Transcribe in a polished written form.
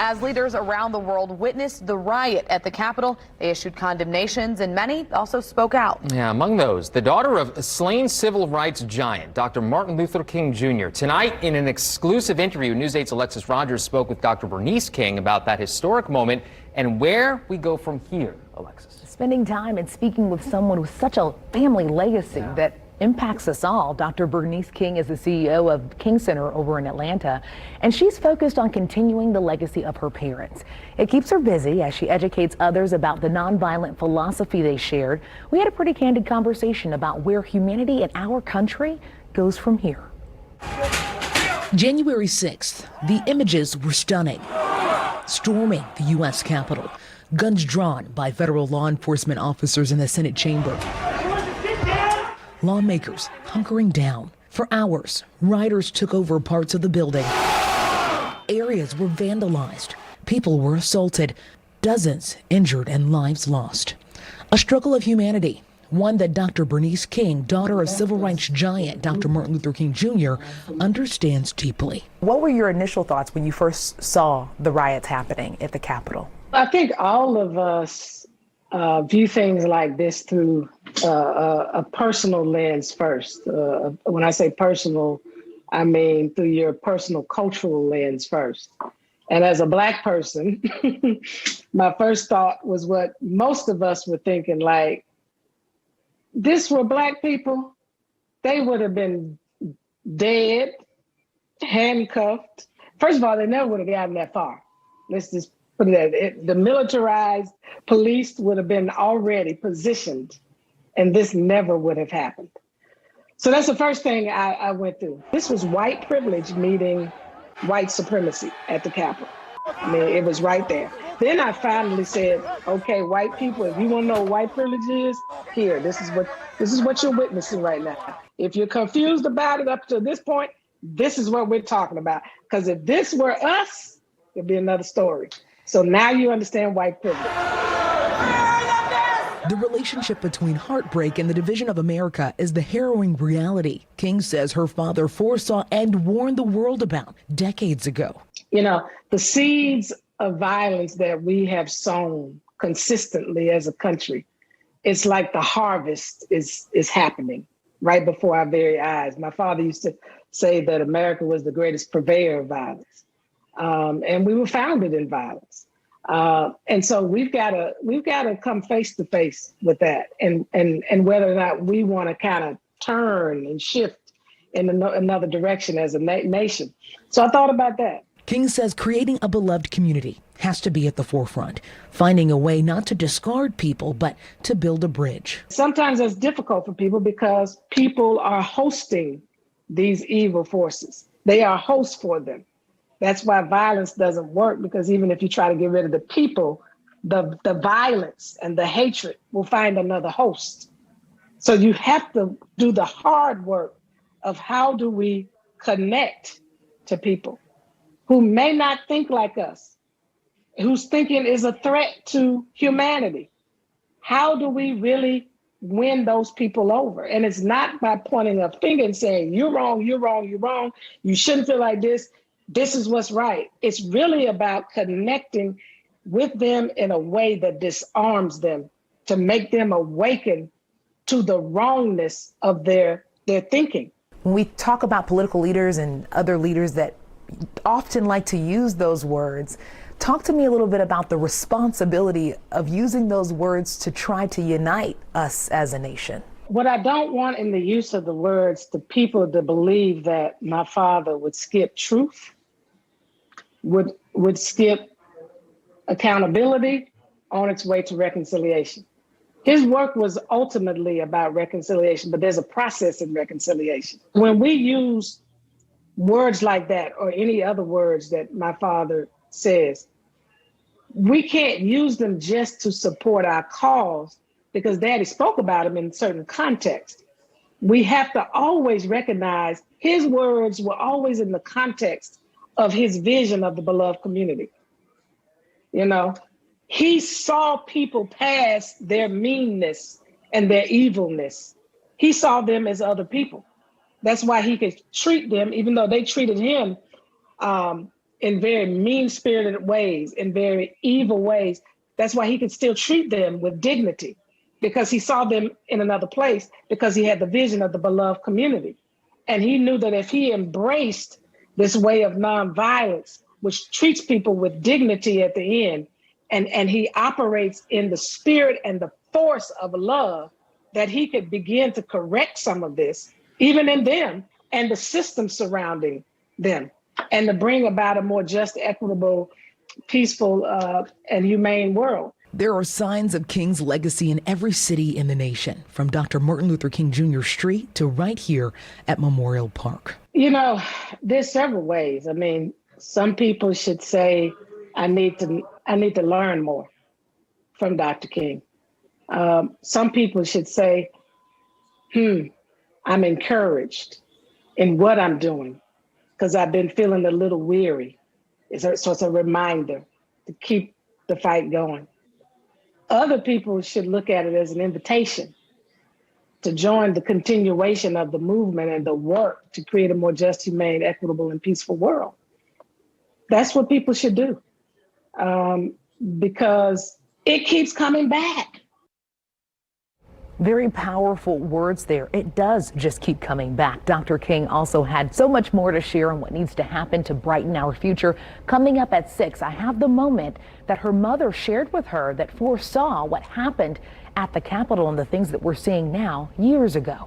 As leaders around the world witnessed the riot at the Capitol, they issued condemnations and many also spoke out. Yeah, among those, the daughter of a slain civil rights giant, Dr. Martin Luther King Jr. Tonight, in an exclusive interview, News 8's Alexis Rogers spoke with Dr. Bernice King about that historic moment and where we go from here, Alexis. Spending time and speaking with someone with such a family legacy that impacts us all. Dr. Bernice King is the CEO of King Center over in Atlanta, and she's focused on continuing the legacy of her parents. It keeps her busy as she educates others about the nonviolent philosophy they shared. We had a pretty candid conversation about where humanity in our country goes from here. January 6th, the images were stunning. Storming the U.S. Capitol, guns drawn by federal law enforcement officers in the Senate chamber. Lawmakers hunkering down. For hours, rioters took over parts of the building. Areas were vandalized. People were assaulted. Dozens injured and lives lost. A struggle of humanity, one that Dr. Bernice King, daughter of civil rights giant Dr. Martin Luther King Jr., understands deeply. What were your initial thoughts when you first saw the riots happening at the Capitol? I think all of us view things like this through a personal lens first. When I say personal, I mean through your personal cultural lens first. And as a Black person, my first thought was what most of us were thinking, like, this were Black people, they would have been dead, handcuffed. First of all, they never would have gotten that far. Let's just put it that. The militarized police would have been already positioned, and this never would have happened. So that's the first thing I went through. This was white privilege meeting white supremacy at the Capitol. I mean, it was right there. Then I finally said, okay, white people, if you want to know what white privilege is, here, this is what you're witnessing right now. If you're confused about it up to this point, this is what we're talking about. Because if this were us, it'd be another story. So now you understand white privilege. The relationship between heartbreak and the division of America is the harrowing reality King says her father foresaw and warned the world about decades ago. You know, the seeds of violence that we have sown consistently as a country, it's like the harvest is happening right before our very eyes. My father used to say that America was the greatest purveyor of violence. And we were founded in violence. And so we've got to come face to face with that and whether or not we want to kind of turn and shift in another direction as a nation. So I thought about that. King says creating a beloved community has to be at the forefront, finding a way not to discard people, but to build a bridge. Sometimes that's difficult for people because people are hosting these evil forces. They are hosts for them. That's why violence doesn't work, because even if you try to get rid of the people, the violence and the hatred will find another host. So you have to do the hard work of how do we connect to people who may not think like us, whose thinking is a threat to humanity. How do we really win those people over? And it's not by pointing a finger and saying, you're wrong, you're wrong, you're wrong. You shouldn't feel like this. This is what's right. It's really about connecting with them in a way that disarms them, to make them awaken to the wrongness of their thinking. When we talk about political leaders and other leaders that often like to use those words, talk to me a little bit about the responsibility of using those words to try to unite us as a nation. What I don't want in the use of the words to people to believe that my father would skip truth, would skip accountability on its way to reconciliation. His work was ultimately about reconciliation, but there's a process in reconciliation. When we use words like that or any other words that my father says, we can't use them just to support our cause because Daddy spoke about them in certain context. We have to always recognize his words were always in the context of his vision of the beloved community. You know, he saw people past their meanness and their evilness. He saw them as other people. That's why he could treat them, even though they treated him in very mean-spirited ways, in very evil ways. That's why he could still treat them with dignity, because he saw them in another place, because he had the vision of the beloved community. And he knew that if he embraced this way of nonviolence, which treats people with dignity at the end, and he operates in the spirit and the force of love, that he could begin to correct some of this, even in them and the system surrounding them, and to bring about a more just, equitable, peaceful, and humane world. There are signs of King's legacy in every city in the nation, from Dr. Martin Luther King Jr. Street to right here at Memorial Park. You know, there's several ways. I mean, some people should say, I need to learn more from Dr. King. Some people should say, I'm encouraged in what I'm doing because I've been feeling a little weary. So it's a reminder to keep the fight going. Other people should look at it as an invitation to join the continuation of the movement and the work to create a more just, humane, equitable, and peaceful world. That's what people should do, because it keeps coming back. Very powerful words there. It does just keep coming back. Dr. King also had so much more to share on what needs to happen to brighten our future. Coming up at 6, I have the moment that her mother shared with her that foresaw what happened at the Capitol and the things that we're seeing now years ago.